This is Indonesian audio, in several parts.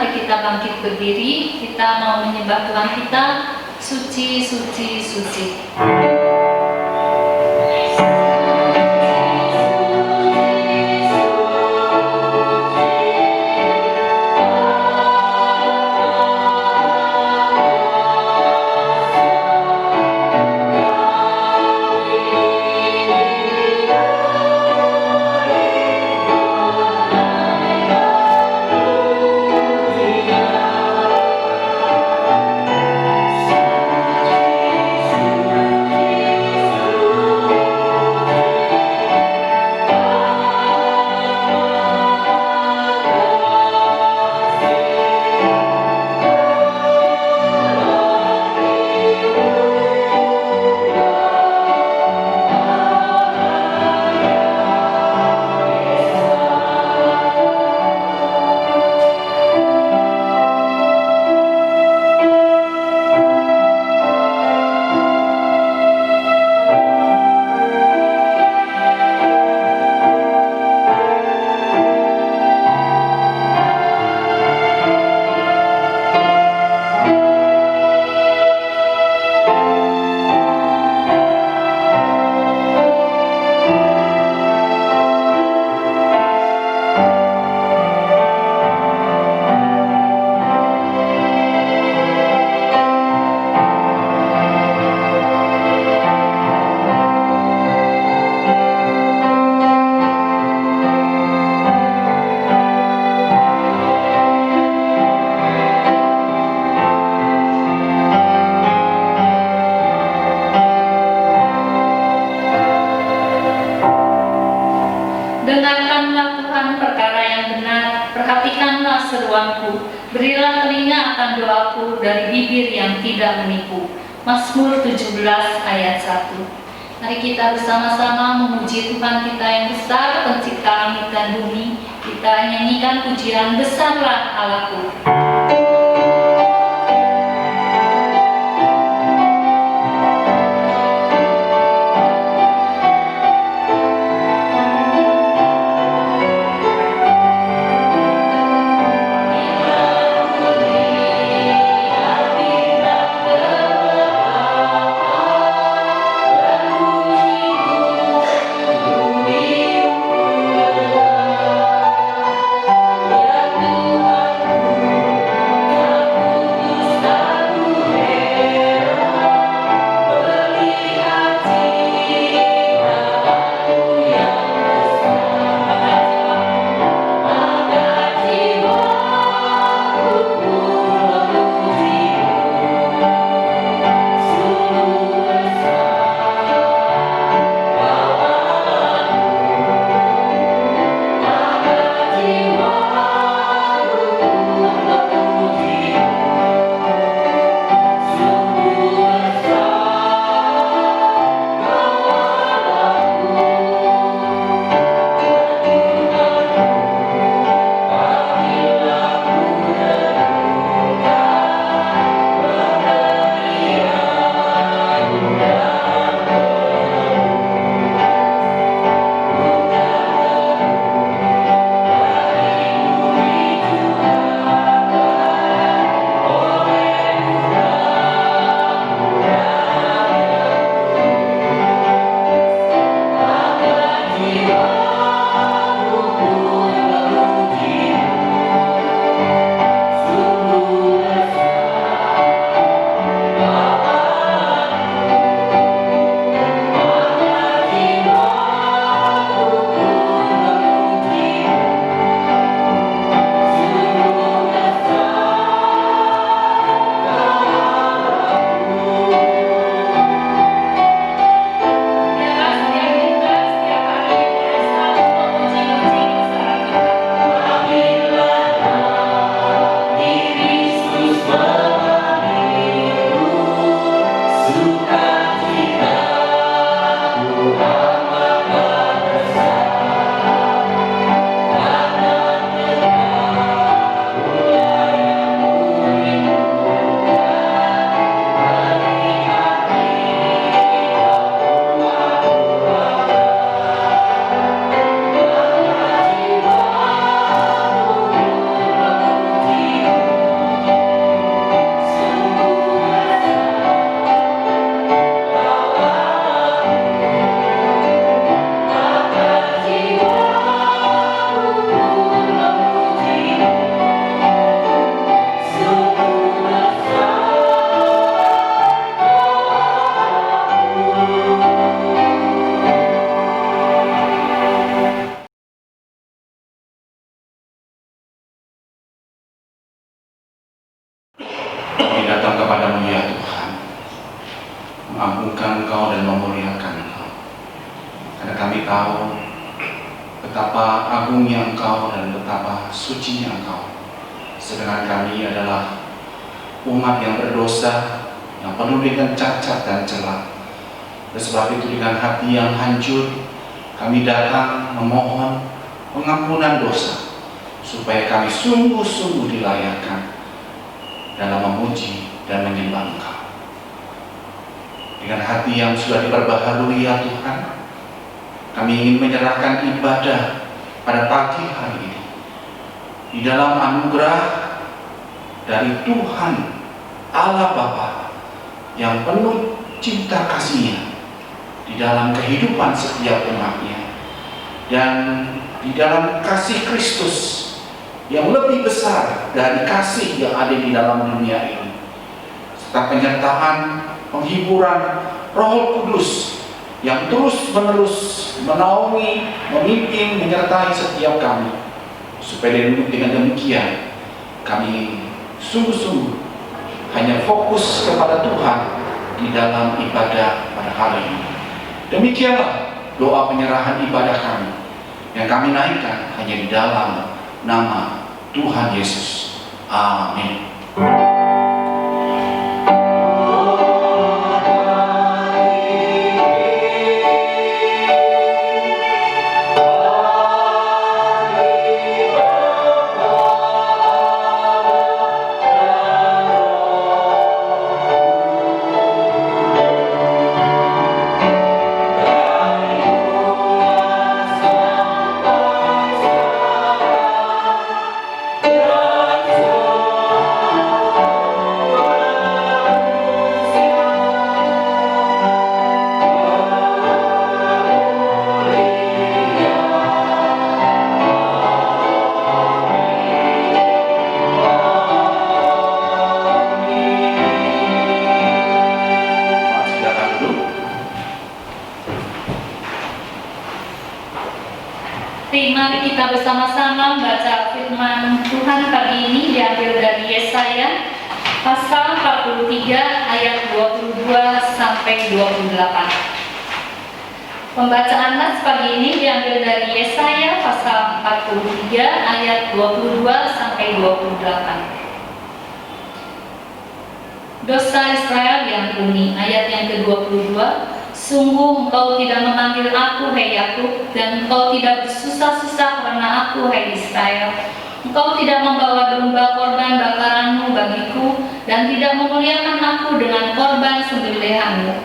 mari kita bangkit berdiri. Kita mau menyembah Tuhan kita. Suci, suci, suci. Dengarkanlah Tuhan perkara yang benar, perhatikanlah seruanku, berilah telinga akan doaku dari bibir yang tidak menipu. Mazmur 17 ayat 1. Mari kita bersama-sama memuji Tuhan kita yang besar, pencipta langit dan bumi. Kita nyanyikan pujian Besarlah Allahku. mengagungkan Engkau dan memuliakan Engkau. Karena kami tahu betapa agungnya Engkau dan betapa sucinya Engkau. Sedangkan kami adalah umat yang berdosa, yang penuh dengan cacat dan celah. Oleh sebab itu dengan hati yang hancur, kami datang memohon pengampunan dosa, supaya kami sungguh-sungguh dilayakkan dalam memuji dan menyembah Engkau. Dengan hati yang sudah diperbaharui ya Tuhan, kami ingin menyerahkan ibadah pada pagi hari ini di dalam anugerah dari Tuhan Allah Bapa yang penuh cinta kasih-Nya di dalam kehidupan setiap umat-Nya, dan di dalam kasih Kristus yang lebih besar dari kasih yang ada di dalam dunia ini, serta penyertaan penghiburan Roh Kudus yang terus-menerus menaungi, memimpin, menyertai setiap kami, supaya dengan demikian kami sungguh-sungguh hanya fokus kepada Tuhan di dalam ibadah pada hari ini. Demikianlah doa penyerahan ibadah kami yang kami naikkan hanya di dalam nama Tuhan Yesus. Amin. Mari kita bersama-sama membaca firman Tuhan pagi ini diambil dari Yesaya pasal 43 ayat 22 sampai 28. Pembacaan nas pagi ini diambil dari Yesaya pasal 43 ayat 22 sampai 28. Dosa Israel yang bunyi, ayat yang ke-22. Sungguh engkau tidak memanggil aku, hai Yakub, dan engkau tidak bersusah-susah karena aku, hai Israel. Engkau tidak membawa domba korban bakaranmu bagiku, dan tidak memuliakan aku dengan korban sembelihanmu.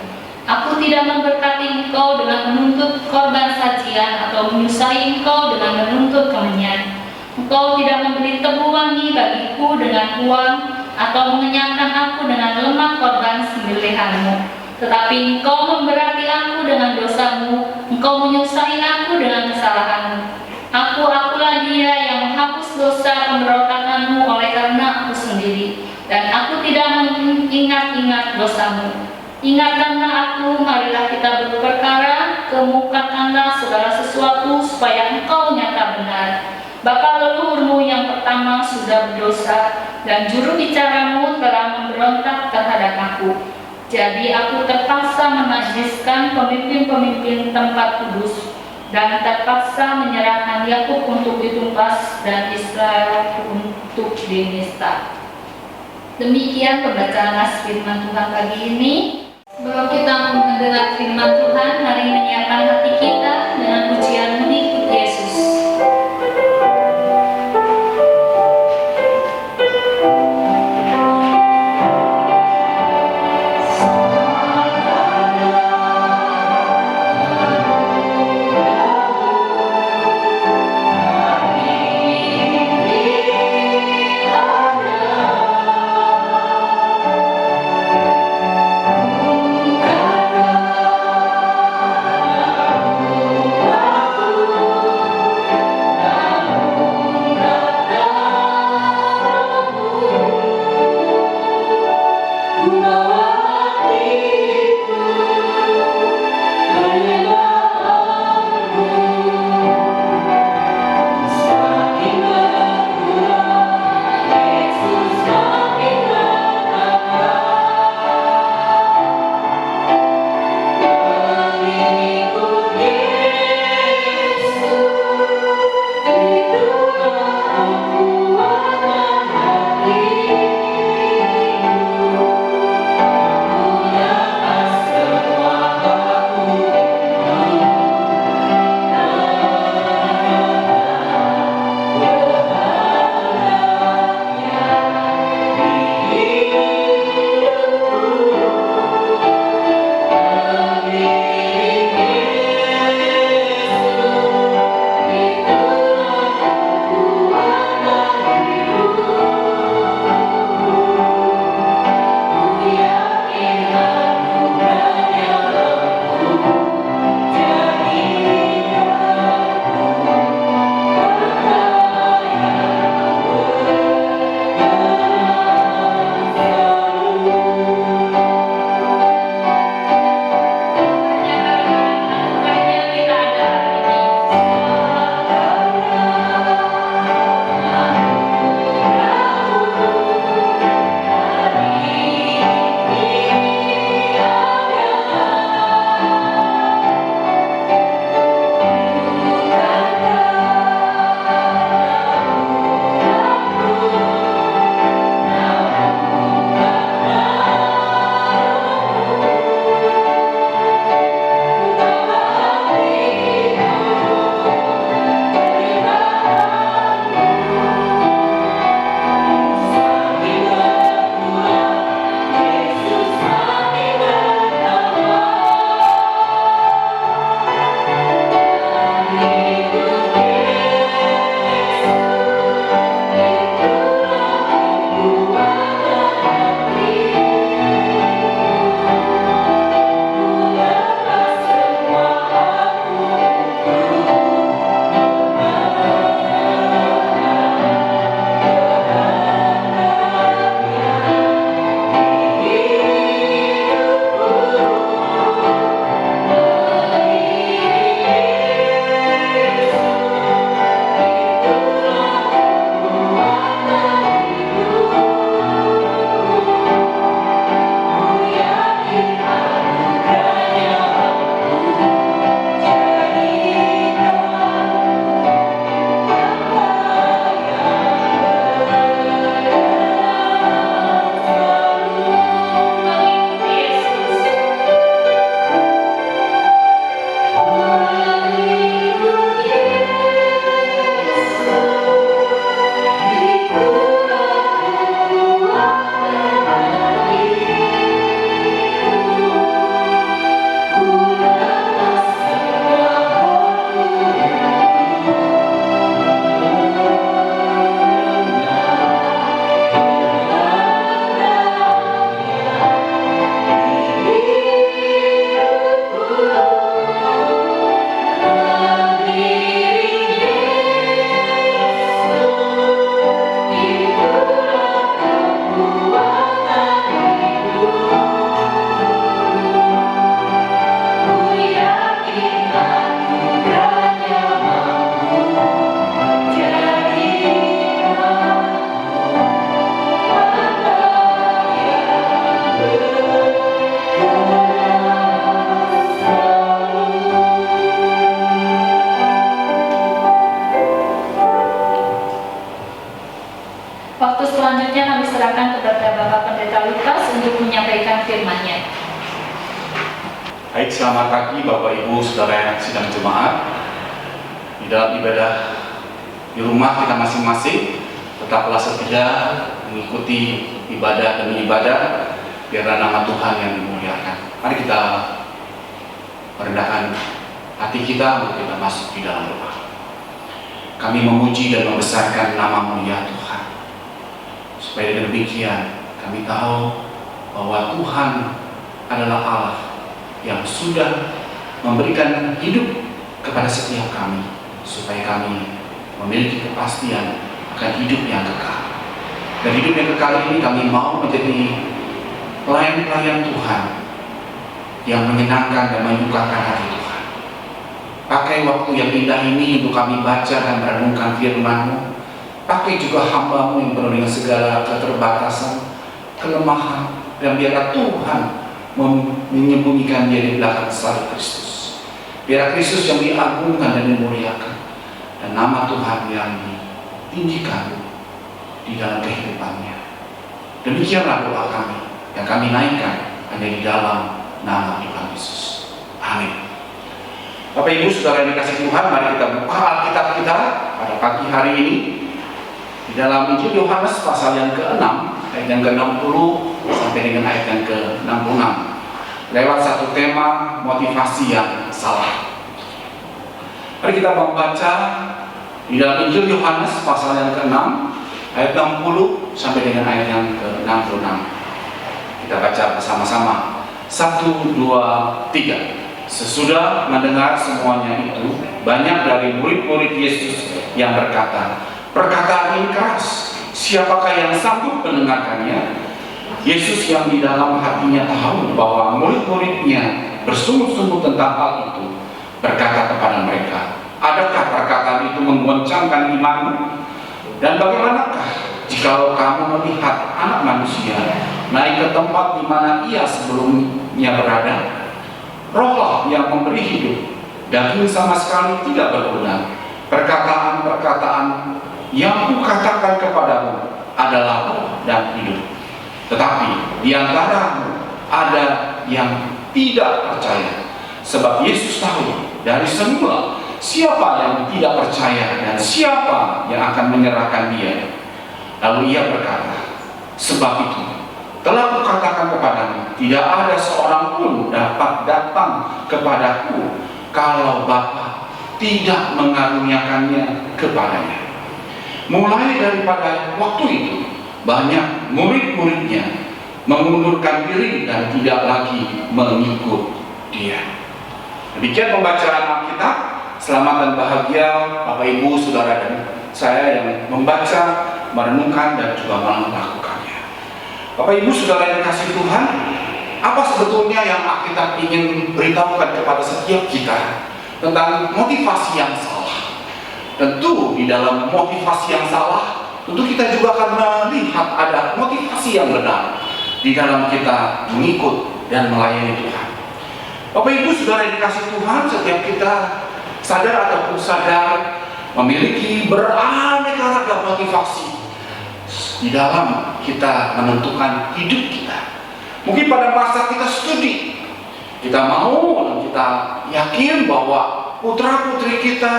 Aku tidak memberkati engkau dengan menuntut korban sajian, atau menyusahi engkau dengan menuntut kemenyan. Engkau tidak membeli tebu wangi bagiku dengan uang, atau mengenyangkan aku dengan lemak korban sembelihanmu. Tetapi engkau memberati aku dengan dosamu, engkau menyusahi aku dengan kesalahanmu. Akulah dia yang menghapus dosa pemberontakanmu oleh karena aku sendiri, dan aku tidak mengingat-ingat dosamu. Ingatkanlah aku, marilah kita berperkara, kemukakanlah segala sesuatu supaya engkau nyata benar. Bapa leluhurmu yang pertama sudah berdosa, dan juru bicaramu telah memberontak terhadap aku. Jadi aku terpaksa menajiskan pemimpin-pemimpin tempat kudus, dan terpaksa menyerahkan Yakub untuk ditumpas dan Israel untuk dinista. Demikian pembacaan nas firman Tuhan pagi ini. Sebelum kita mendengar firman Tuhan, mari menyiapkan hati kita dengan pujian mengikut Yesus. Baik, selamat pagi Bapak Ibu Saudara yang sidang jemaat. Di dalam ibadah di rumah kita masing-masing, tetaplah setia mengikuti ibadah demi ibadah, biarlah nama Tuhan yang dimuliakan. Mari kita merendahkan hati kita untuk kita masuk di dalam doa. Kami memuji dan membesarkan nama-Mu ya Tuhan. Supaya dengan demikian kami tahu bahwa Tuhan adalah Allah yang sudah memberikan hidup kepada setiap kami, supaya kami memiliki kepastian akan hidup yang kekal. Dan hidup yang kekal ini kami mau menjadi pelayan-pelayan Tuhan yang menyenangkan dan menyukakan hati Tuhan. Pakai waktu yang indah ini untuk kami baca dan merenungkan firman-Mu. Pakai juga hamba-Mu yang penuh dengan segala keterbatasan, kelemahan, dan biarlah Tuhan menyembunyikan dia di belakang salib Kristus. Biar Kristus yang diagungkan dan dimuliakan, dan nama Tuhan yang ditinggikan di dalam kehidupannya. Demikianlah doa kami yang kami naikkan hanya di dalam nama Tuhan Yesus. Amin. Bapak Ibu Saudara yang dikasihi Tuhan, mari kita buka Alkitab kita pada pagi hari ini di dalam Injil Yohanes pasal yang ke-6 ayat yang ke-60 sampai dengan ayat yang ke-66 lewat satu tema motivasi yang salah. Mari kita membaca di dalam Injil Yohanes pasal yang ke-6 ayat 60 sampai dengan ayat yang ke-66. Kita baca bersama-sama. 1, 2, 3. Sesudah mendengar semuanya itu, banyak dari murid-murid Yesus yang berkata, "Perkataan ini keras, siapakah yang sanggup mendengarkannya?" Yesus yang di dalam hatinya tahu bahwa murid-muridnya bersungguh-sungguh tentang hal itu, berkata kepada mereka, "Adakah perkataan itu menggoncangkan imanmu? Dan bagaimanakah jika kamu melihat Anak Manusia naik ke tempat di mana ia sebelumnya berada? Rohlah yang memberi hidup, daging sama sekali tidak berguna. Perkataan-perkataan yang kukatakan kepadamu adalah roh dan hidup. Tetapi di antaramu ada yang tidak percaya." Sebab Yesus tahu dari semula siapa yang tidak percaya dan siapa yang akan menyerahkan dia. Lalu ia berkata, "Sebab itu telah kukatakan kepadamu, tidak ada seorang pun dapat datang kepadaku kalau Bapa tidak mengaruniakannya kepadanya." Mulai daripada waktu itu, banyak murid-muridnya mengundurkan diri dan tidak lagi mengikut dia. Demikian pembacaan Alkitab. Selamat dan bahagia Bapak Ibu Saudara dan saya yang membaca, merenungkan dan juga melakukannya. Bapak Ibu Saudara yang dikasihi Tuhan, apa sebetulnya yang Alkitab ingin beritahukan kepada setiap kita tentang motivasi yang salah? Tentu di dalam motivasi yang salah, tentu kita juga akan melihat ada motivasi yang benar di dalam kita mengikut dan melayani Tuhan. Bapak Ibu Saudara yang dikasihi Tuhan, setiap kita sadar ataupun sadar memiliki beraneka ragam motivasi di dalam kita menentukan hidup kita. Mungkin pada masa kita studi, kita mau dan kita yakin bahwa putra-putri kita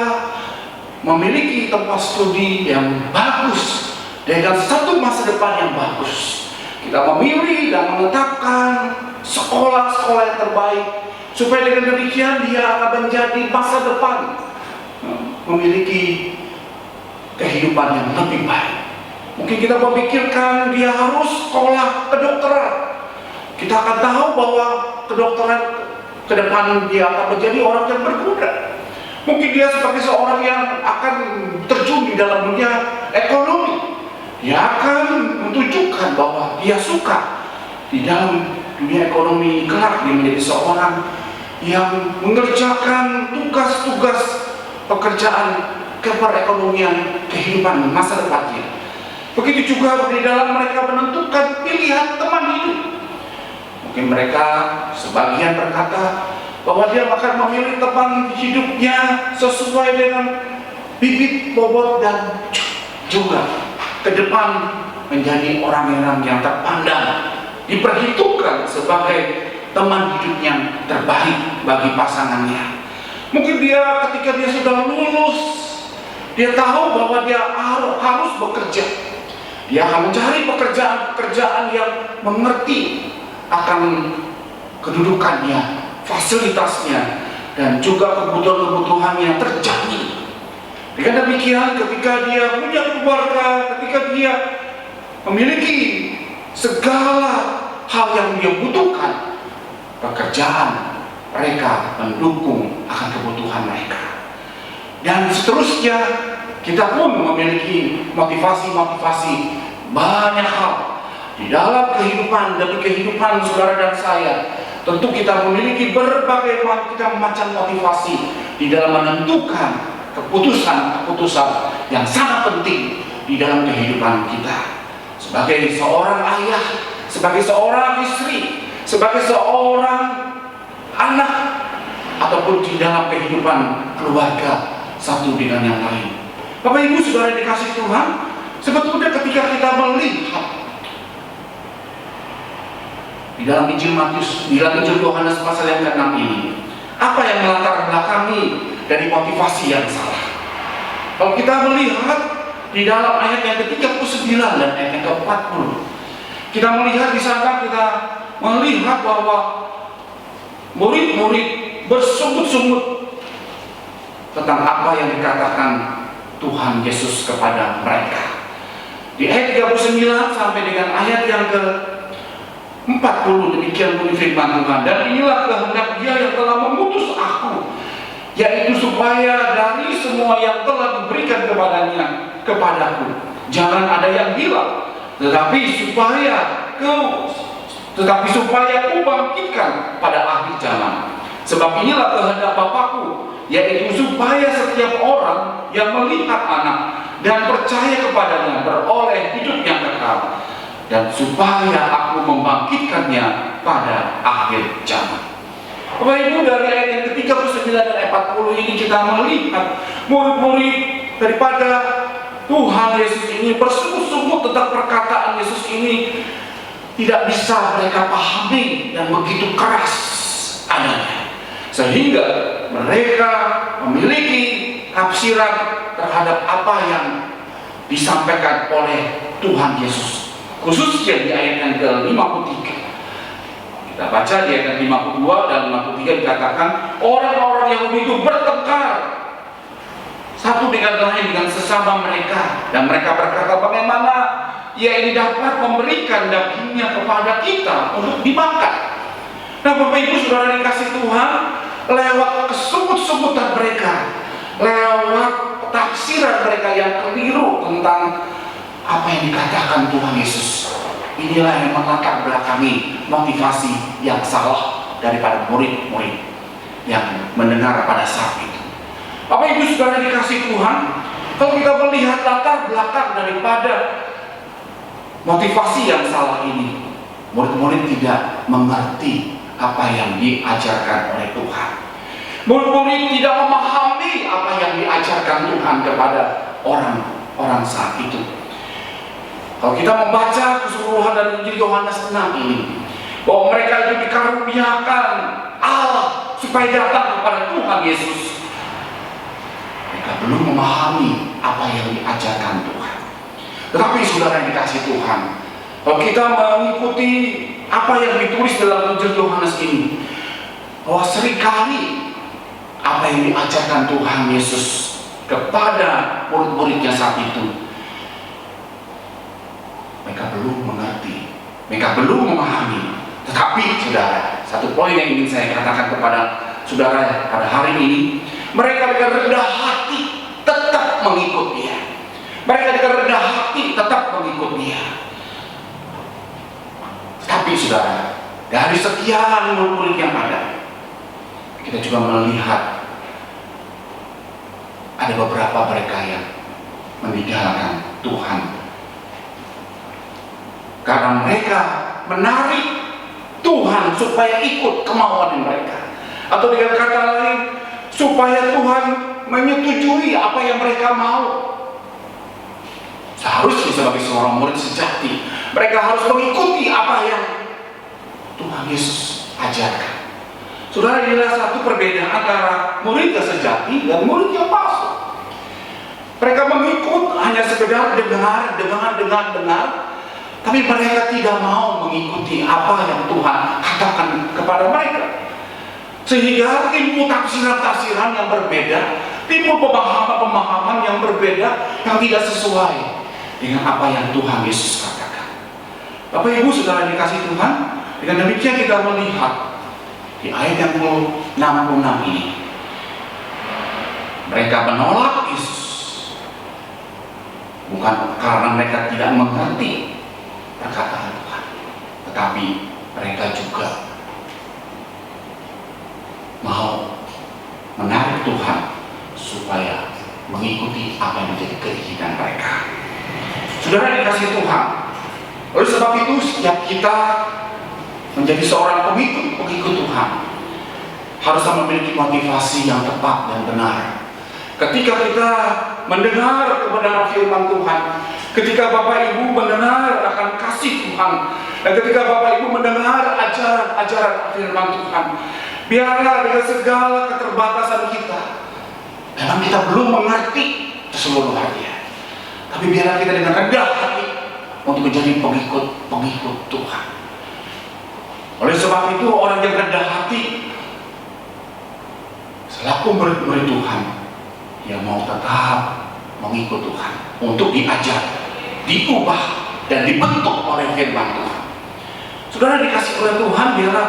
memiliki tempat studi yang bagus dengan satu masa depan yang bagus. Kita memilih dan menetapkan sekolah-sekolah yang terbaik, supaya dengan demikian dia akan menjadi masa depan memiliki kehidupan yang lebih baik. Mungkin kita memikirkan dia harus sekolah kedokteran. Kita akan tahu bahwa kedokteran ke depan dia akan menjadi orang yang berguna. Mungkin dia sebagai seorang yang akan terjun di dalam dunia ekonomi. Dia akan menunjukkan bahwa dia suka di dalam dunia ekonomi, kelak dia menjadi seorang yang mengerjakan tugas-tugas pekerjaan keperekonomian kehidupan masa depannya. Begitu juga di dalam mereka menentukan pilihan teman hidup. Mungkin mereka sebagian berkata bahwa dia akan memilih teman hidupnya sesuai dengan bibit bobot dan juga ke depan menjadi orang-orang yang terpandang, diperhitungkan sebagai teman hidup yang terbaik bagi pasangannya. Mungkin ketika dia sudah lulus, dia tahu bahwa dia harus bekerja. Dia akan mencari pekerjaan-pekerjaan yang mengerti akan kedudukannya, fasilitasnya, dan juga kebutuhan-kebutuhan yang terjamin. Dengan demikian, ketika dia punya keluarga, ketika dia memiliki segala hal yang dia butuhkan, pekerjaan mereka mendukung akan kebutuhan mereka. Dan seterusnya, kita pun memiliki motivasi-motivasi banyak hal di dalam kehidupan demi kehidupan saudara dan saya. Tentu kita memiliki berbagai macam motivasi di dalam menentukan keputusan-keputusan yang sangat penting di dalam kehidupan kita. Sebagai seorang ayah, sebagai seorang istri, sebagai seorang anak, ataupun di dalam kehidupan keluarga satu dengan yang lain. Bapak Ibu Saudara dikasih Tuhan, sebetulnya ketika kita melihat di dalam Injil Matius, di dalam Injil Yohanes pasal yang ke-6 ini, apa yang melatar belakangi dari motivasi yang salah? Kalau kita melihat di dalam ayat yang ke-39 dan ayat yang ke-40, kita melihat di sana, kita melihat bahwa murid-murid bersungut-sungut tentang apa yang dikatakan Tuhan Yesus kepada mereka. Di ayat 39 sampai dengan ayat yang ke-40, demikian bunyi firman Tuhan. Dan inilah kehendak Dia yang telah mengutus aku, yaitu supaya dari semua yang telah diberikan kepadaku, jangan ada yang hilang, tetapi supaya ku bangkitkan pada akhir zaman. Sebab inilah kehendak Bapakku, yaitu supaya setiap orang yang melihat Anak dan percaya kepadanya beroleh hidup yang kekal, dan supaya aku membangkitkannya pada akhir zaman. Bapak Ibu, dari ayat yang ke-39 dan ayat 40 ini kita melihat murid-murid daripada Tuhan Yesus ini bersungut-sungut tentang perkataan Yesus ini tidak bisa mereka pahami dan begitu keras adanya, sehingga mereka memiliki tafsiran terhadap apa yang disampaikan oleh Tuhan Yesus, khususnya di ayat yang ke-53. Kita baca di ayat yang 52 dan 53 dikatakan, orang-orang Yahudi itu bertengkar satu dengan lain dengan sesama mereka, dan mereka berkata, bagaimana Ia ini dapat memberikan dagingnya kepada kita untuk dimakan. Nah, Bapak Ibu Saudara dikasih Tuhan, lewat kesungut-sungutan mereka, lewat tafsiran mereka yang keliru tentang apa yang dikatakan Tuhan Yesus, inilah yang melatar belakangi motivasi yang salah daripada murid-murid yang mendengar pada saat itu. Bapak Ibu Saudara dikasih Tuhan, kalau kita melihat latar belakang daripada motivasi yang salah ini, murid-murid tidak mengerti apa yang diajarkan oleh Tuhan. Murid-murid tidak memahami apa yang diajarkan Tuhan kepada orang-orang saat itu. Kalau kita membaca keseluruhan dari Injil Yohanes 6 ini, bahwa mereka itu dikaruniakan Allah supaya datang kepada Tuhan Yesus, mereka belum memahami apa yang diajarkan Tuhan. Tetapi saudara yang dikasih Tuhan, kalau kita mengikuti apa yang ditulis dalam Injil Yohanes ini, bahwa seringkali apa yang diajarkan Tuhan Yesus kepada murid-muridnya saat itu, mereka belum mengerti, mereka belum memahami. Tetapi saudara, satu poin yang ingin saya katakan kepada saudara pada hari ini, mereka dengan rendah hati tetap mengikut Dia. Mereka dengan rendah hati tetap mengikut Dia. Tapi saudara, dari sekian murid yang ada, kita juga melihat ada beberapa mereka yang meninggalkan Tuhan karena mereka menarik Tuhan supaya ikut kemauan mereka, atau dengan kata lain, supaya Tuhan menyetujui apa yang mereka mau. Seharusnya sebagai seorang murid sejati, mereka harus mengikuti apa yang Tuhan Yesus ajarkan. Saudara, inilah satu perbedaan antara murid yang sejati dan murid yang palsu. Mereka mengikut hanya sekedar dengar, tapi mereka tidak mau mengikuti apa yang Tuhan katakan kepada mereka. Sehingga timbul tafsiran-tafsiran yang berbeda, timbul pemahaman-pemahaman yang berbeda, yang tidak sesuai dengan apa yang Tuhan Yesus katakan. Bapak Ibu Saudara dikasih Tuhan, dengan demikian kita melihat di ayat yang 66 ini, mereka menolak Yesus bukan karena mereka tidak mengerti perkataan Tuhan, tetapi mereka juga mau menarik Tuhan supaya mengikuti apa yang menjadi keinginan mereka. Saudara dikasih Tuhan, oleh sebab itu setiap kita menjadi seorang pengikut Tuhan harus memiliki motivasi yang tepat dan benar. Ketika kita mendengar kebenaran firman Tuhan, ketika Bapak Ibu mendengar akan kasih Tuhan, dan ketika Bapak Ibu mendengar ajaran firman Tuhan, biarlah dengan segala keterbatasan kita, memang kita belum mengerti keseluruhannya, tapi biarlah kita dengan rendah hati untuk menjadi pengikut Tuhan. Oleh sebab itu, orang yang rendah hati selaku murid-murid Tuhan yang mau tetap mengikut Tuhan untuk diajar, diubah, dan dibentuk oleh firman Tuhan. Saudara dikasih oleh Tuhan, biarlah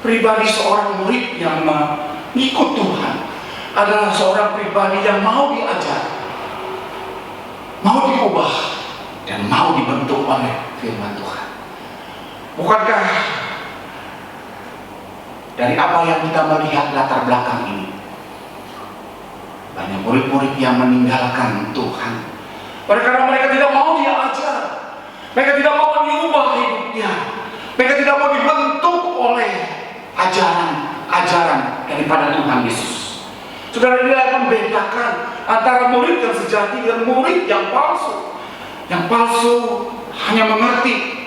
pribadi seorang murid yang mengikut Tuhan adalah seorang pribadi yang mau diajar, mau diubah, dan mau dibentuk oleh firman Tuhan. Bukankah dari apa yang kita melihat latar belakang ini, banyak murid-murid yang meninggalkan Tuhan karena mereka tidak mau diajar, mereka tidak mau diubah hidupnya, mereka tidak mau dibentuk oleh ajaran daripada Tuhan Yesus. Saudara, ini yang membedakan antara murid yang sejati dan murid yang palsu. Yang palsu hanya mengerti,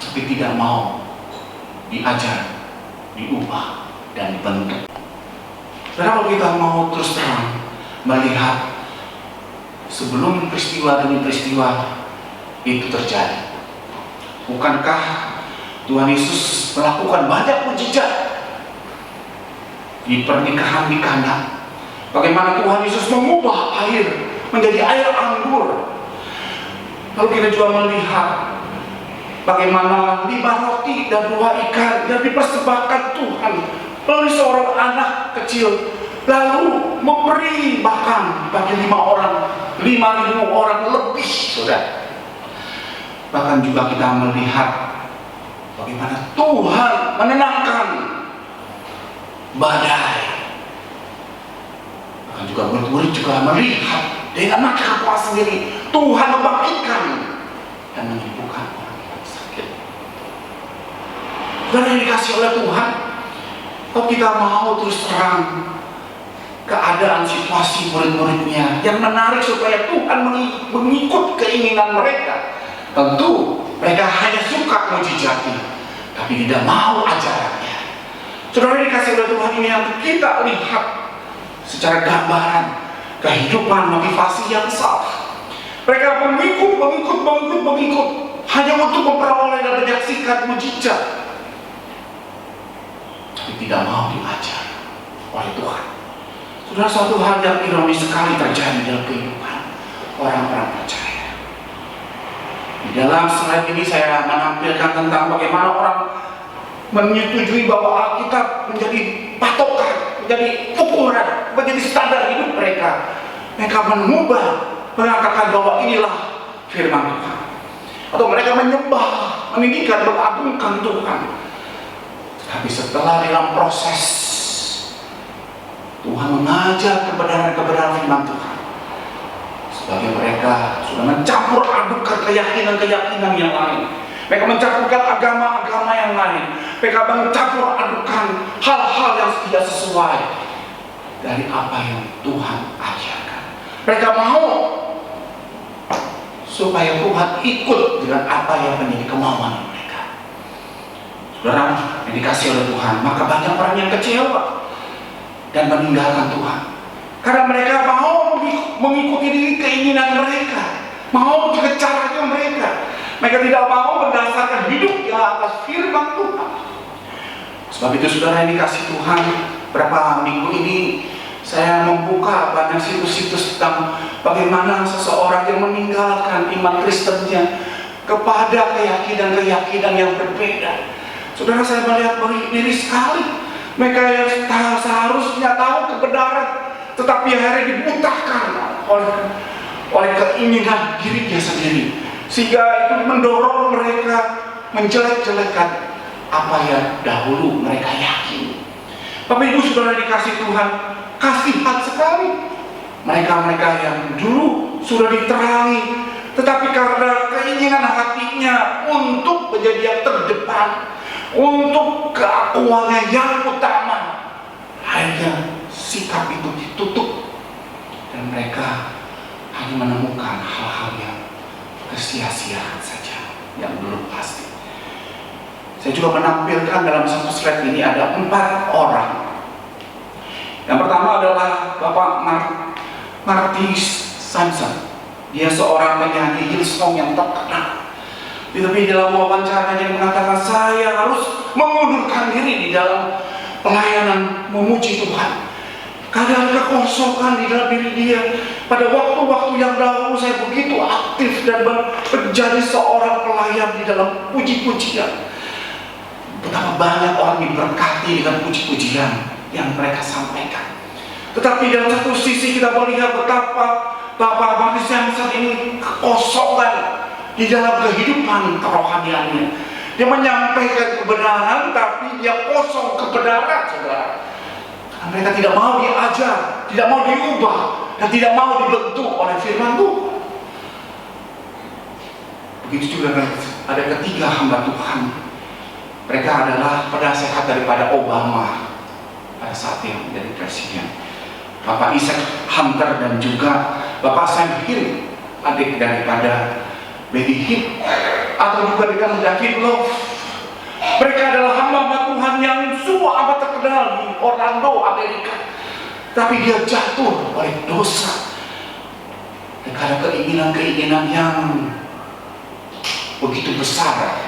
tapi tidak mau diajar, diubah, dan dibentuk. Saudara, kalau kita mau terus terang melihat sebelum peristiwa demi peristiwa itu terjadi, bukankah Tuhan Yesus melakukan banyak mukjizat di pernikahan di Kana? Bagaimana Tuhan Yesus mengubah air menjadi air anggur. Lalu kita juga melihat bagaimana 5 roti dan 2 ikan yang dipersembahkan Tuhan melalui seorang anak kecil, lalu memberi makan bagi 5 orang, 5.000 orang lebih, saudara. Bahkan juga kita melihat bagaimana Tuhan menenangkan badai. Bahkan juga murid-murid juga melihat dengan mata kepala sendiri Tuhan membangkitkan dan menyembuhkan orang yang sakit. Dan yang dikasih oleh Tuhan, kalau kita mau terus terang keadaan situasi murid-muridnya yang menarik supaya Tuhan mengikut keinginan mereka, tentu mereka hanya suka mujizatnya, tapi tidak mau ajarannya. Saudara, dikasih oleh Tuhan, ini yang kita lihat secara gambaran kehidupan motivasi yang salah. Mereka mengikut hanya untuk memperoleh dan menyaksikan mujizat, tapi tidak mau diajar oleh Tuhan. Saudara, suatu hal yang ironis sekali terjadi dalam kehidupan orang-orang percaya. Di dalam slide ini saya menampilkan tentang bagaimana orang menyetujui bahwa Alkitab menjadi patokan, menjadi ukuran, menjadi standar hidup mereka. Mereka mengatakan bahwa inilah firman Tuhan, atau mereka menyembah, meninggikan, mengagungkan Tuhan. Tapi setelah dalam proses Tuhan mengajar kebenaran firman Tuhan, sebagai mereka sudah mencampur adukan keyakinan yang lain, mereka mencampurkan agama-agama yang lain, mereka mencampur adukan hal-hal yang tidak sesuai dari apa yang Tuhan ajarkan. Mereka mau supaya Tuhan ikut dengan apa yang menjadi kemauan mereka. Saudara, yang dikasih oleh Tuhan, maka banyak orang yang kecewa dan meninggalkan Tuhan. Karena mereka mau mengikuti keinginan mereka, mau dengan caranya mereka. Mereka tidak mau berdasarkan hidup yang atas firman Tuhan. Sebab itu saudara yang dikasih Tuhan, berapa minggu ini saya membuka banyak situs-situs tentang bagaimana seseorang yang meninggalkan iman Kristennya kepada keyakinan-keyakinan yang berbeda. Saudara, saya melihat miris sekali. Mereka yang seharusnya tahu kebenaran, tetapi akhirnya dibutakan oleh keinginan dirinya sendiri, sehingga itu mendorong mereka menjelek-jelekan apa yang dahulu mereka yakin. Bapak Ibu Saudara dikasih Tuhan, kasihan sekali mereka-mereka yang dulu sudah diterangi, tetapi karena keinginan hatinya untuk menjadi yang terdepan, untuk keakuannya yang utama, akhirnya sikap itu ditutup dan mereka hanya menemukan hal-hal yang kesia-siaan saja, yang belum pasti. Saya juga menampilkan dalam satu slide ini ada 4 orang. Yang pertama adalah Bapak Marty Sampson. Dia seorang penyanyi Hillsong yang terkenal. Tapi dalam wawancaranya dia mengatakan, saya harus mengundurkan diri di dalam pelayanan memuji Tuhan. Karena ada kekosongan di dalam diri dia. Pada waktu-waktu yang dahulu saya begitu aktif dan menjadi seorang pelayan di dalam puji-pujian. Betapa banyak orang diberkati dengan puji-pujian yang mereka sampaikan. Tetapi dalam satu sisi kita melihat betapa Bapak Marty Sampson ini kekosongan di dalam kehidupan kerohaniannya. Dia menyampaikan kebenaran, tapi dia kosong kebenaran, saudara. Karena mereka tidak mau diajar, tidak mau diubah, dan tidak mau dibentuk oleh firman Tuhan. Begitu juga ada ketiga hamba Tuhan. Mereka adalah penasehat daripada Obama pada saat yang menjadi presiden. Bapak Isaac Hunter dan juga Bapak Sam Hill, adik daripada Baby Hill, atau juga dengan David Love. Mereka adalah hamba Tuhan yang sungguh amat terkenal di Orlando, Amerika. Tapi dia jatuh oleh dosa dan karena keinginan-keinginan yang begitu besar,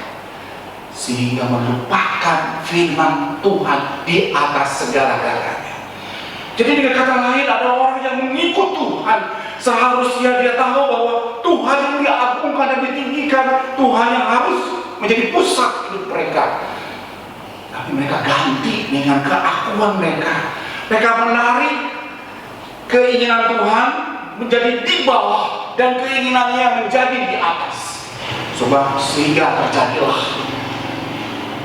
sehingga melupakan firman Tuhan di atas segala-galanya. Jadi dengan kata lain, ada orang yang mengikut Tuhan, seharusnya dia tahu bahwa Tuhan yang diagungkan dan ditinggikan, Tuhan yang harus menjadi pusat hidup mereka. Tapi mereka ganti dengan keakuan mereka. Mereka menarik keinginan Tuhan menjadi di bawah dan keinginannya menjadi di atas. Sebab sehingga terjadilah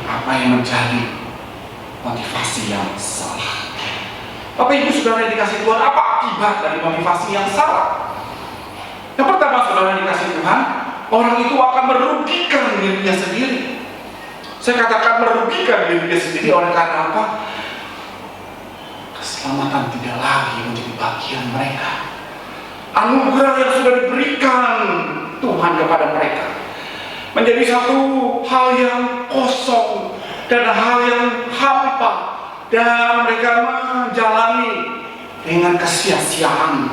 apa yang menjadi motivasi yang salah. Bapak Ibu Saudara yang dikasih Tuhan, apa akibat dari motivasi yang salah? Yang pertama, saudara yang dikasih Tuhan, orang itu akan merugikan dirinya sendiri. Saya katakan merugikan dirinya sendiri oleh karena apa? Keselamatan tidak lagi menjadi bagian mereka. Anugerah yang sudah diberikan Tuhan kepada mereka menjadi satu hal yang kosong dan hal yang hampa, dan mereka menjalani dengan kesia-siaan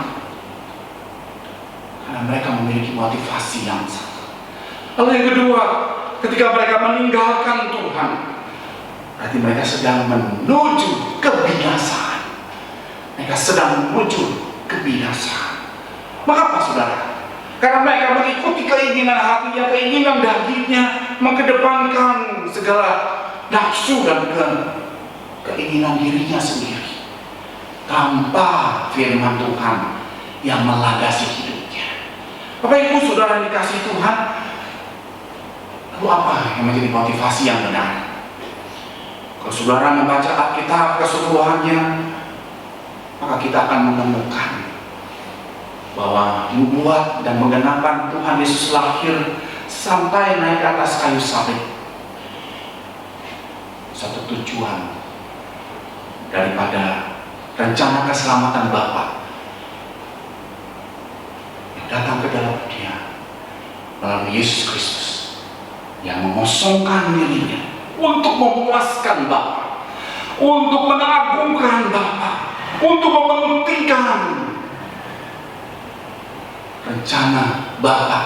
karena mereka memiliki motivasi yang salah. Lalu yang kedua, ketika mereka meninggalkan Tuhan, berarti mereka sedang menuju kebinasaan. Mereka sedang menuju kebinasaan. Mengapa, saudara? Karena mereka mengikuti keinginan hatinya, keinginan dagingnya, mengedepankan segala nafsu dan keinginan dirinya sendiri, tanpa firman Tuhan yang melandasi hidupnya. Bapak Ibu Saudara yang dikasihi Tuhan, lalu apa yang menjadi motivasi yang benar? Kalau saudara membaca Alkitab keseluruhannya, maka kita akan menemukan bahwa nubuat dan menggenapkan Tuhan Yesus lahir sampai naik ke atas kayu salib, satu tujuan daripada rencana keselamatan Bapa yang datang ke dalam dunia melalui Yesus Kristus yang mengosongkan dirinya untuk memuaskan Bapa, untuk mengagungkan Bapa, untuk mementingkan rencana Bapa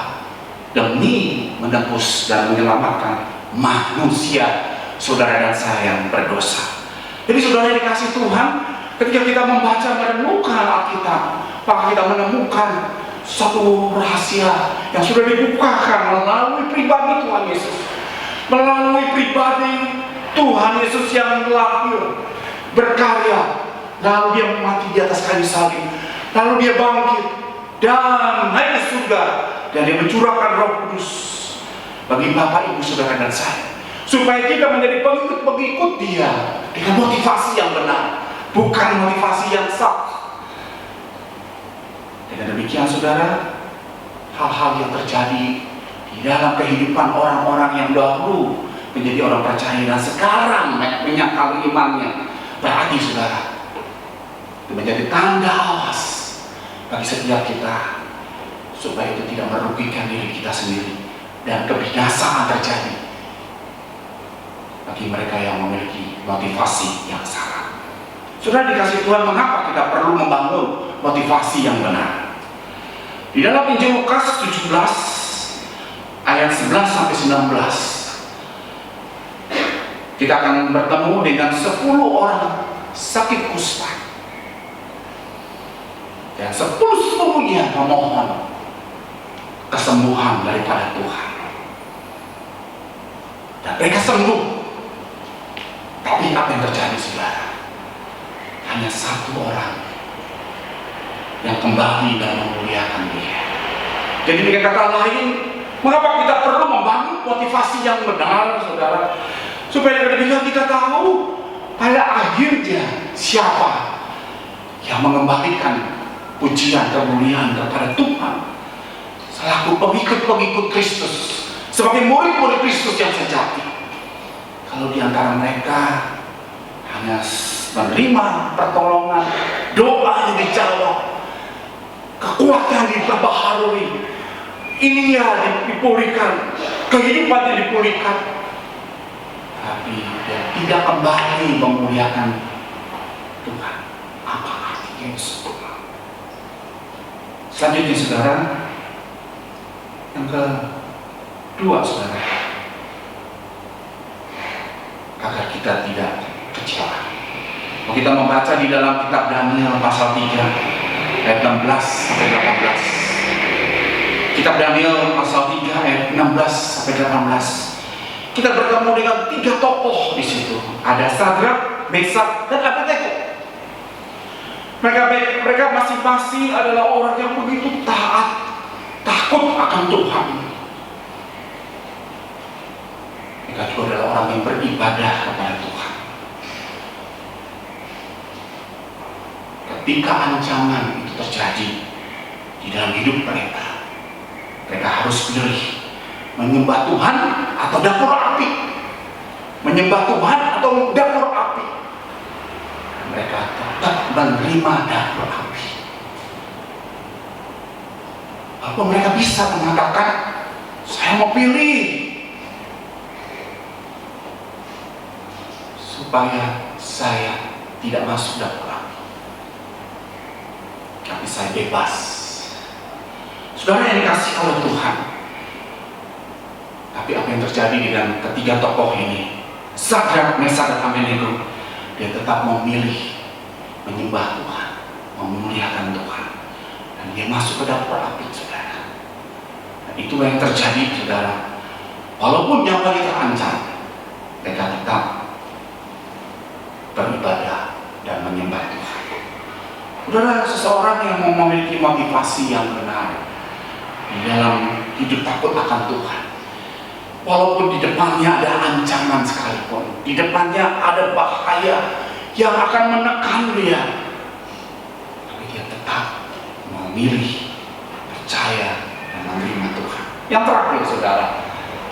demi menebus dan menyelamatkan manusia, saudara dan saya yang berdosa. Jadi saudara yang dikasih Tuhan, ketika kita membaca merenungkan Alkitab, maka kita menemukan satu rahasia yang sudah dibukakan melalui pribadi Tuhan Yesus, melalui pribadi Tuhan Yesus yang lahir, berkarya, lalu dia mati di atas kayu salib, lalu dia bangkit dan naik ke surga, dan dia mencurahkan Roh Kudus bagi Bapak, Ibu, saudara dan saya, supaya kita menjadi pengikut-pengikut dia dengan motivasi yang benar, bukan motivasi yang salah. Dengan demikian saudara, hal-hal yang terjadi di dalam kehidupan orang-orang yang dahulu menjadi orang percaya dan sekarang menyangkal imannya, berarti saudara, itu menjadi tanda awas bagi setiap kita, supaya itu tidak merugikan diri kita sendiri dan kebinasaan terjadi bagi mereka yang memiliki motivasi yang salah. Saudara dikasih Tuhan, mengapa kita perlu membangun motivasi yang benar? Di dalam Injil Lukas 17 ayat 11 sampai 19, kita akan bertemu dengan 10 orang sakit kusta, dan 10-10-nya memohon kesembuhan daripada Tuhan, dan mereka sembuh. Tapi apa yang terjadi saudara? Hanya satu orang yang kembali dan memuliakan dia. Jadi dengan kata lain, mengapa kita perlu membangun motivasi yang benar saudara? Supaya ketika kita tahu pada akhirnya siapa yang mengembalikan pujian kemuliaan kepada Tuhan selaku pengikut-pengikut Kristus, sebagai murid-murid Kristus yang sejati. Kalau di antara mereka hanya menerima pertolongan, doa yang dijawab, kekuatan diperbaharui, ini ya dipulihkan, kehidupan yang dipulihkan, tapi dia tidak kembali memuliakan Tuhan, apa artinya itu? Selanjutnya saudara, yang kedua saudara, agar kita tidak kecewa. Kita membaca di dalam kitab Daniel pasal 3 ayat 16 sampai 18. Kitab Daniel pasal 3 ayat 16 sampai 18. Kita bertemu dengan 3 tokoh di situ. Ada Sadrak, Mesak, dan Abednego. Mereka masing-masing adalah orang yang begitu taat, takut akan Tuhan. Mereka juga adalah orang yang beribadah kepada Tuhan. Ketika ancaman itu terjadi di dalam hidup mereka, mereka harus pilih menyembah Tuhan atau dapur api, menyembah Tuhan atau dapur api. Mereka tetap menerima dapur api. Apa mereka bisa mengatakan, saya mau pilih supaya saya tidak masuk dapur api, tapi saya bebas. Saudara yang dikasih oleh Tuhan, tapi apa yang terjadi dengan ketiga tokoh ini, Sadrak, Mesak, dan Abednego, dia tetap memilih menyembah Tuhan, memuliakan Tuhan, dan dia masuk ke dapur api, saudara. Dan itulah yang terjadi, saudara. Walaupun nyawanya terancam, mereka tetap beribadah dan menyembah Tuhan. Saudara, seseorang yang memiliki motivasi yang benar di dalam hidup takut akan Tuhan, walaupun di depannya ada ancaman sekalipun, di depannya ada bahaya yang akan menekan dia, tapi dia tetap memilih, percaya, dan menerima Tuhan. Yang terakhir, saudara,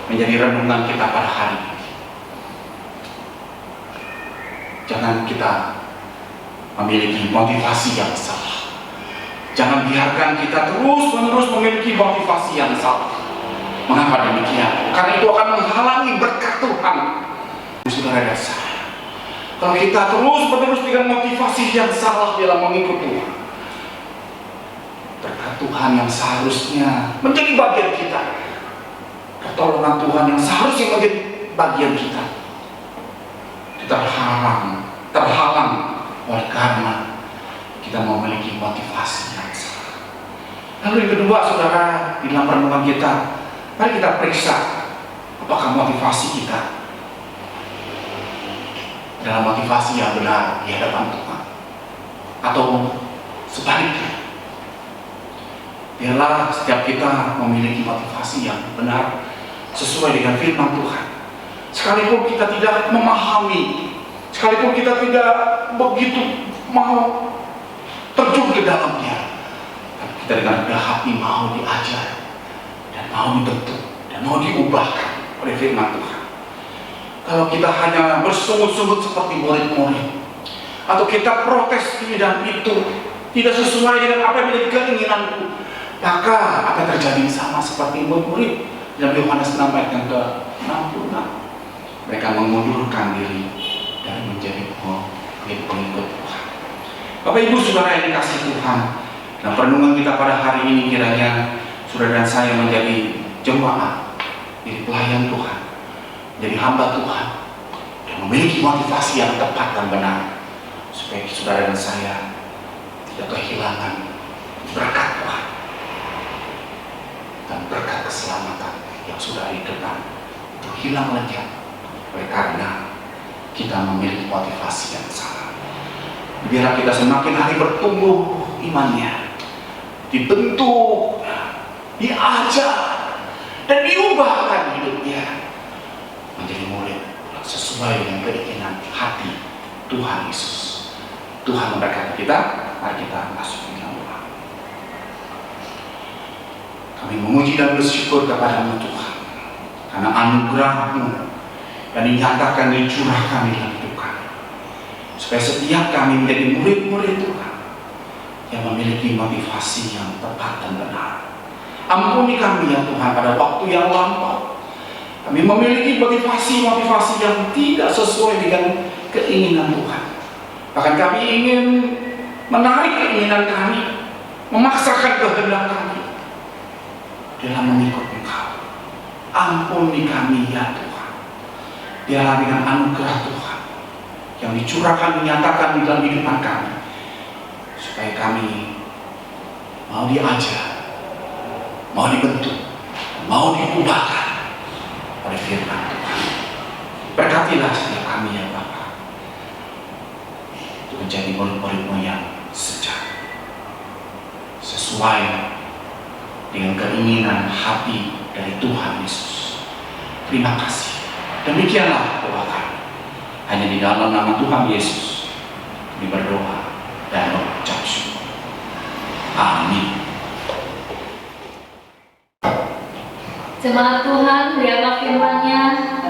menjadi renungan kita pada hari ini. Jangan kita memiliki motivasi yang salah. Jangan biarkan kita terus-menerus memiliki motivasi yang salah. Mengapa demikian? Karena itu akan menghalangi berkat Tuhan. Saudara dan saya, kalau kita terus-menerus dengan motivasi yang salah dalam mengikut Tuhan, berkat Tuhan yang seharusnya menjadi bagian kita, pertolongan Tuhan yang seharusnya menjadi bagian kita, terhalang oleh karena kita memiliki motivasi yang salah. Lalu yang kedua, saudara, di dalam renungan kita, mari kita periksa apakah motivasi kita dalam motivasi yang benar di hadapan Tuhan, atau sebaliknya. Biarlah setiap kita memiliki motivasi yang benar sesuai dengan firman Tuhan. Sekalipun kita tidak memahami, sekalipun kita tidak begitu mau terjun ke dalamnya, tapi kita dengan rendah hati mau diajar dan mau dibentuk dan mau diubahkan oleh firman Tuhan. Kalau kita hanya bersungut-sungut seperti murid-murid, atau kita protes ini dan itu tidak sesuai dengan apa yang menjadi keinginanku, maka akan terjadi sama seperti murid-murid dalam Yohanes 6 ayat yang ke-66. Mereka mengundurkan diri dan menjadi pengikut Tuhan. Bapak Ibu Saudara yang dikasihi Tuhan, dalam renungan kita pada hari ini kiranya saudara dan saya menjadi jemaat, jadi pelayan Tuhan, jadi hamba Tuhan, dan memiliki motivasi yang tepat dan benar, supaya saudara dan saya tidak kehilangan berkat Tuhan dan berkat keselamatan yang sudah di depan itu hilang lenyap oleh karena kita memiliki motivasi yang salah. Biarlah kita semakin hari bertumbuh imannya, dibentuk, diajar, dan diubahkan hidupnya menjadi murid sesuai dengan keinginan hati Tuhan Yesus. Tuhan memberkati kita. Mari kita masuk ke dalam doa. Kami memuji dan bersyukur kepada-Mu Tuhan, karena anugerah-Mu yang dinyatakan dicurahkan di dalam hidup kami, supaya setiap kami menjadi murid-murid Tuhan yang memiliki motivasi yang tepat dan benar. Ampuni kami ya Tuhan, pada waktu yang lampau kami memiliki motivasi-motivasi yang tidak sesuai dengan keinginan Tuhan. Bahkan kami ingin menarik keinginan kami, memaksakan kehendak kami dalam mengikut Engkau. Ampuni kami ya Tuhan. Biarlah dengan anugerah Tuhan yang dicurahkan, dinyatakan di dalam kehidupan kami, supaya kami mau diajar, mau dibentuk, mau diubahkan oleh firman Tuhan. Berkatilah setiap kami ya Bapa, untuk menjadi murid-murid-Mu yang sejati, sesuai dengan keinginan hati dari Tuhan Yesus. Terima kasih. Demikianlah doa kami. Hanya di dalam nama Tuhan Yesus kami berdoa dan mengucap syukur. Amin. Jemaat Tuhan, biarlah firman-Nya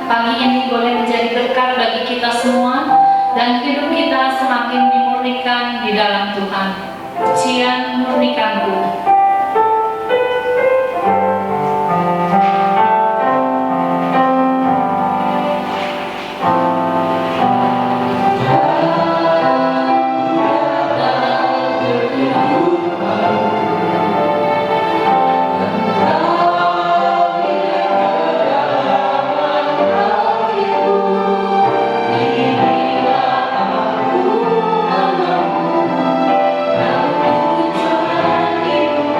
pagi ini boleh menjadi berkat bagi kita semua, dan hidup kita semakin dimurnikan di dalam Tuhan. Pujian murnikanku. Aku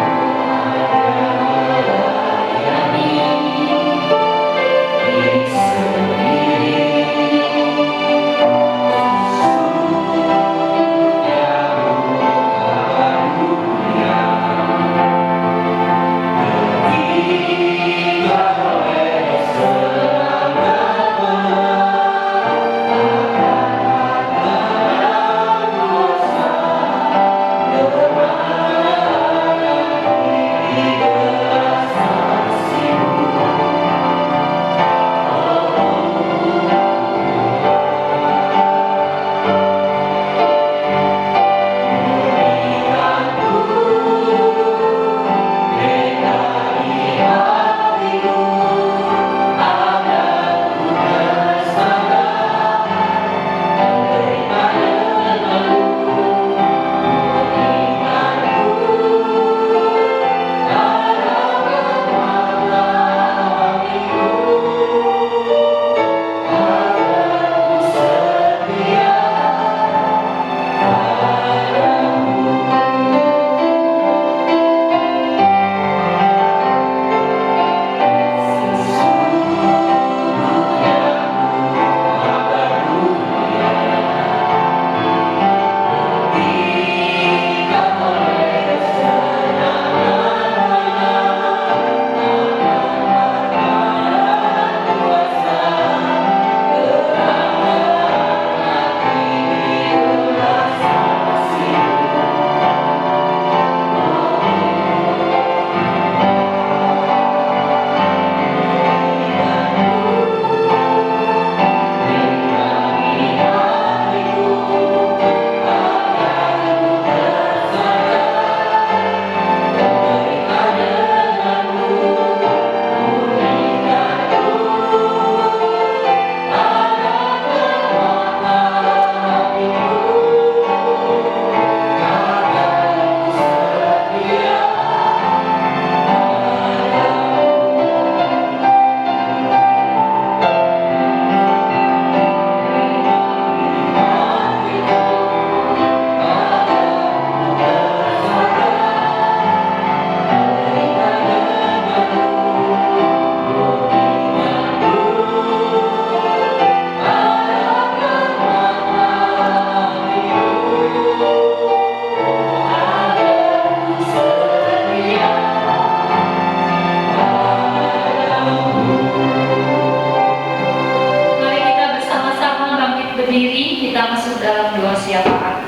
kita masuk dalam doa syafaat.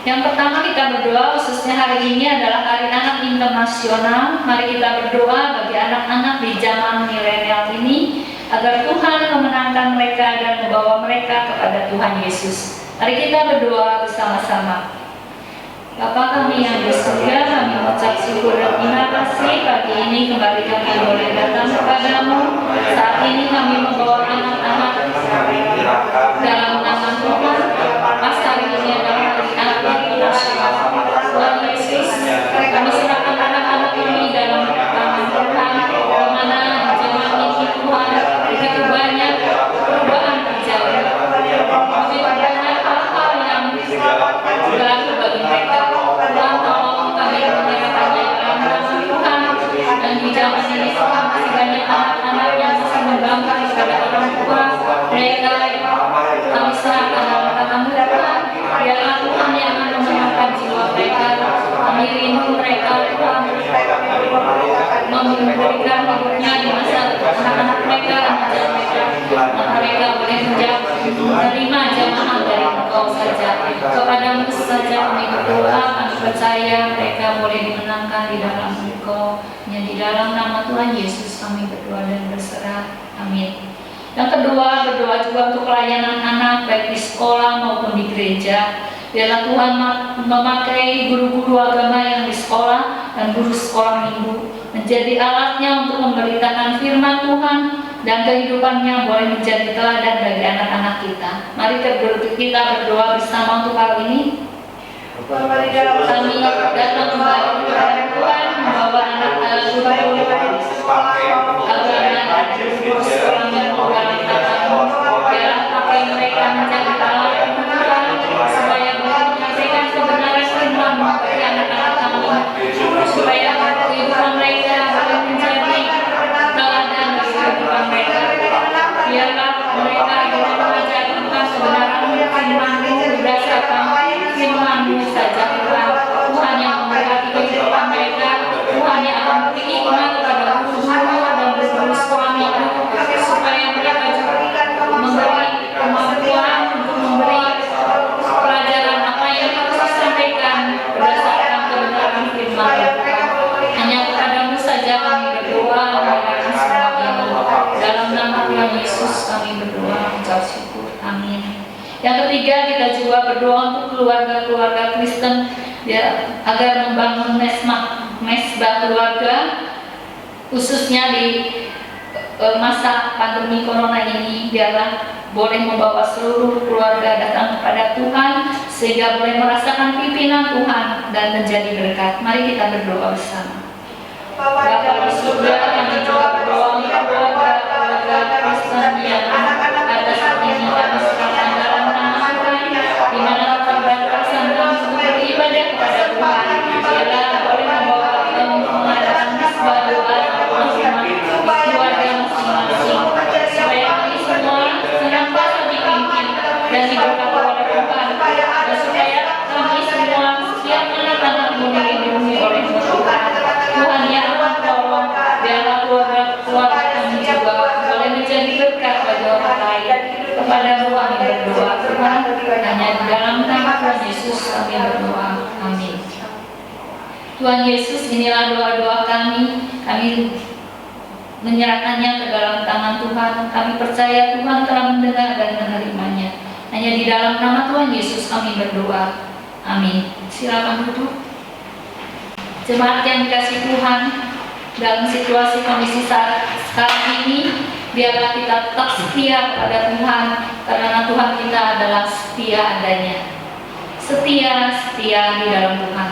Yang pertama kita berdoa, khususnya hari ini adalah Hari Anak Internasional. Mari kita berdoa bagi anak-anak di zaman milenial ini, agar Tuhan memenangkan mereka dan membawa mereka kepada Tuhan Yesus. Mari kita berdoa bersama-sama. Bapa kami yang di surga, kami mengucap syukur dan terima kasih pagi ini kembali kami boleh datang kepadamu. Saat ini kami membawa anak-anak dalam nama Tuhan. Pas hari ini adalah Hari Anak Internasional. Tuhan Yesus, kami serahkan anak-anak ini dalam tangan Tuhan, di mana di zaman ini Tuhan begitu banyak perubahan terjadi. Begitu banyak hal-hal yang berlaku bagi mereka. Tuhan tolong kami menyerahkannya dalam nama Tuhan. Dan di zaman ini Tuhan masih banyak anak-anak yang masih membangkang kepada orang tua mereka. Kami serahkan dalam tangan Tuhan. Biarlah Tuhan yang akan memenangkan jiwa mereka. Kami rindu mereka Tuhan memberikan hidupnya di masa anak-anak mereka, remaja mereka. Mereka boleh menerima jamaah dari Engkau saja. Kepadamu saja kami berdoa, kami percaya mereka boleh dimenangkan di dalam Engkau. Hanya di dalam nama Tuhan Yesus kami berdoa dan berserah. Amin. Yang kedua, berdoa juga untuk pelayanan anak baik di sekolah maupun di gereja. Biarlah Tuhan memakai guru-guru agama yang di sekolah dan guru sekolah minggu menjadi alatnya untuk memberitakan firman Tuhan, dan kehidupannya boleh menjadi teladan bagi anak-anak kita. Mari kita berdoa bersama untuk hal ini. Kami datang kembali kepada Tuhan, membawa anak-anak guru-guru agama dan guru sekolah minggu dalam tangan-Mu. Biarlah pakai mereka menjadi alat Tuhan, supaya boleh menyampaikan kebenaran firman-Mu bagi anak-anak kami, supaya kehidupan mereka boleh menjadi teladan bagi kehidupan mereka. Biarlah mereka boleh mengajarkan kebenaran firman-Mu berdasarkan firman-Mu saja Tuhan. Tuhan yang memberkati kehidupan mereka, Tuhan yang akan beri hikmat kepada guru-guru dan guru sekolah minggu, supaya mereka juga memberi kemampuan untuk memberi pelajaran apa yang harus disampaikan berdasarkan kebenaran firman. Hanya kepadamu saja kami berdoa, menyerahkan semua ini. Dalam nama Tuhan Yesus kami berdoa, ucap syukur. Amin. Yang ketiga, kita juga berdoa untuk keluarga-keluarga Kristen agar membangun mesbah keluarga, khususnya di masa pandemi corona ini. Biarlah boleh membawa seluruh keluarga datang kepada Tuhan, sehingga boleh merasakan pimpinan Tuhan dan menjadi berkat. Mari kita berdoa bersama. Bapa di surga, kami juga berdoa untuk keluarga Kristen yang ada saat ini kami serahkan dalam nama Tuhan, di mana keterbatasan dan untuk beribadah kepada Tuhan. Biarlah boleh membawa kita mengadakan mesbah doa di keluarga masing-masing, supaya kami semua senantiasa dipimpin dan diberkati oleh Tuhan, dan supaya kami semua setiap anak-anak-Mu dilindungi oleh Tuhan. Tuhan yang akan tolong, biarlah keluarga kami juga boleh menjadi berkat bagi orang lain. Kepadamu kami berdoa Tuhan, hanya di dalam nama Tuhan Yesus kami berdoa. Amin. Tuhan Yesus, inilah doa-doa kami menyerahkannya ke dalam tangan Tuhan. Kami percaya Tuhan telah mendengar dan menerimanya. Hanya di dalam nama Tuhan Yesus kami berdoa. Amin. Silakan duduk. Jemaat yang dikasihi Tuhan, dalam situasi kondisi saat sekarang ini, biarlah kita tetap setia kepada Tuhan, karena Tuhan kita adalah setia adanya. Setia di dalam Tuhan.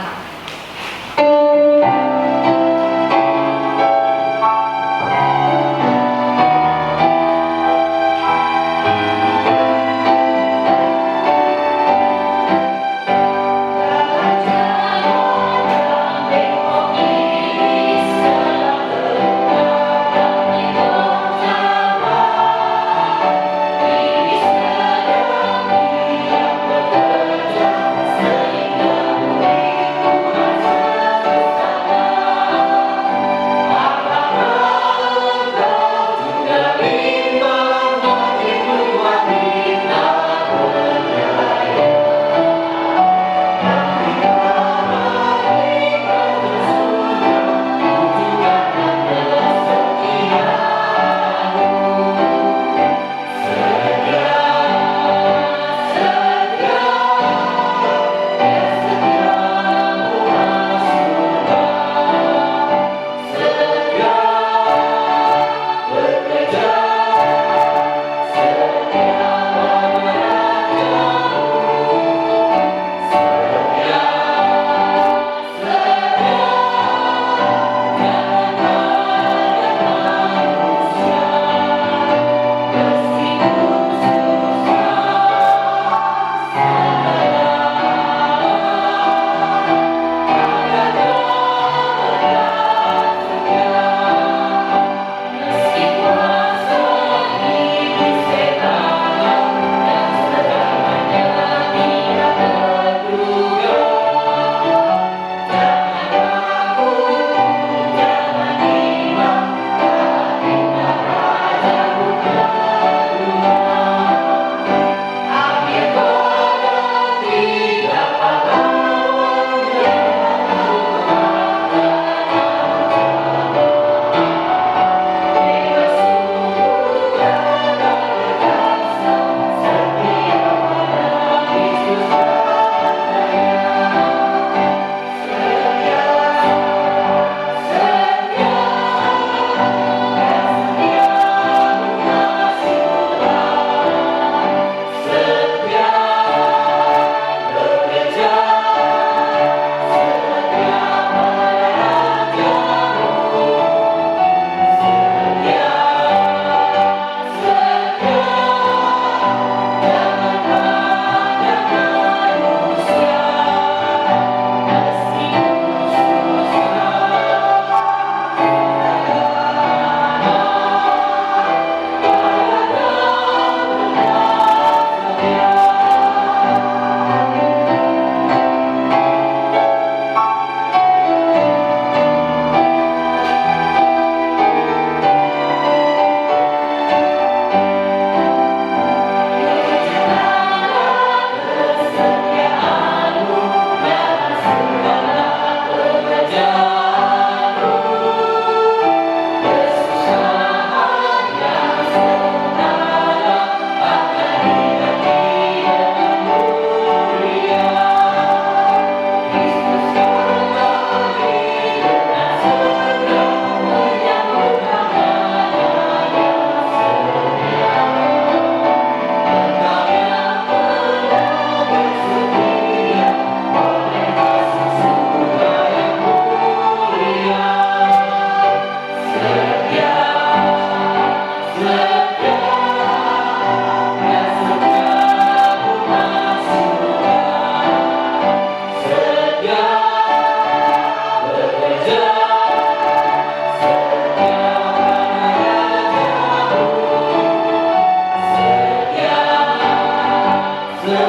Kami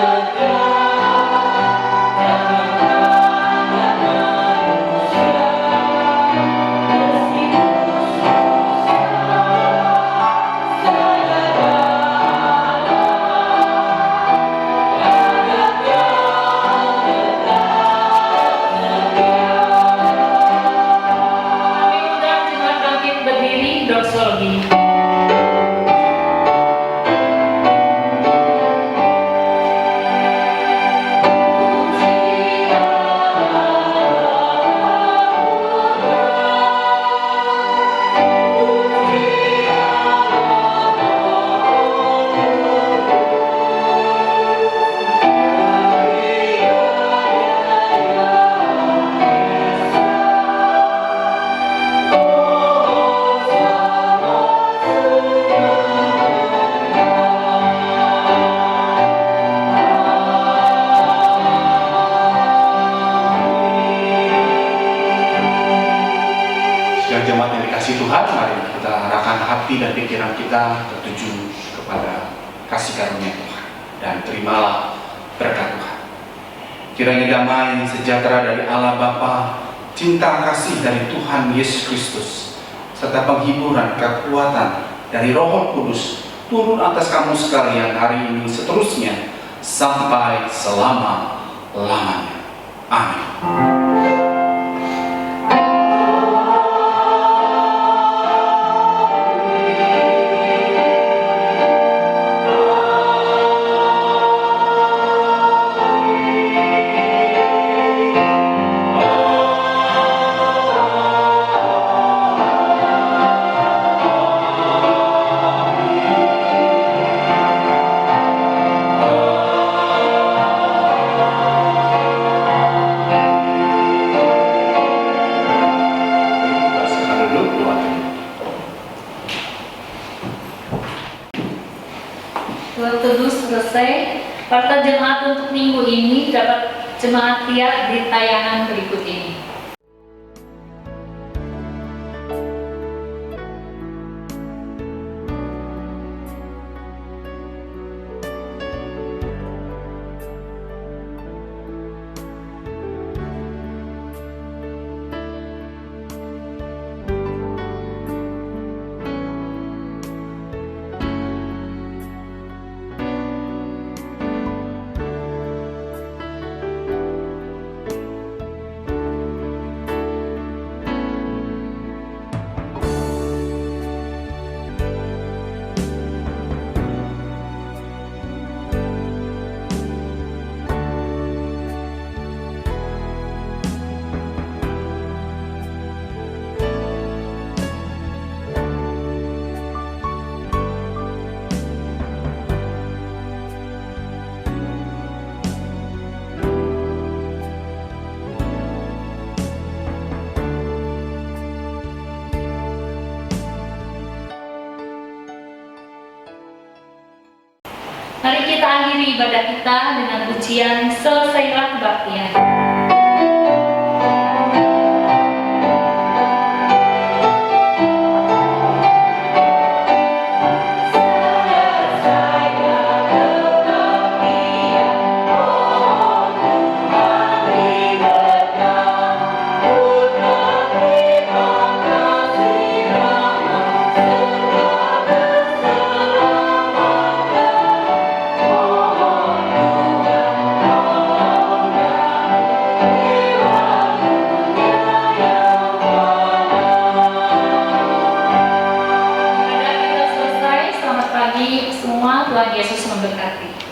undang jemaat bangkit berdiri doksologi. Sidang jemaat yang dikasihi Tuhan, mari kita arahkan hati dan pikiran kita tertuju kepada kasih karunia Tuhan, dan terimalah berkat Tuhan. Kiranya damai sejahtera dari Allah Bapa, cinta kasih dari Tuhan Yesus Kristus, serta penghiburan kekuatan dari Roh Kudus turun atas kamu sekalian hari ini seterusnya sampai selama-lamanya. Amin. Doa teduh selesai. Partai jemaat untuk minggu ini dapat jemaat lihat di tayangan berikut ini. Mari kita akhiri ibadah kita dengan pujian Selesailah Kebaktian. Tuhan Yesus memberkati.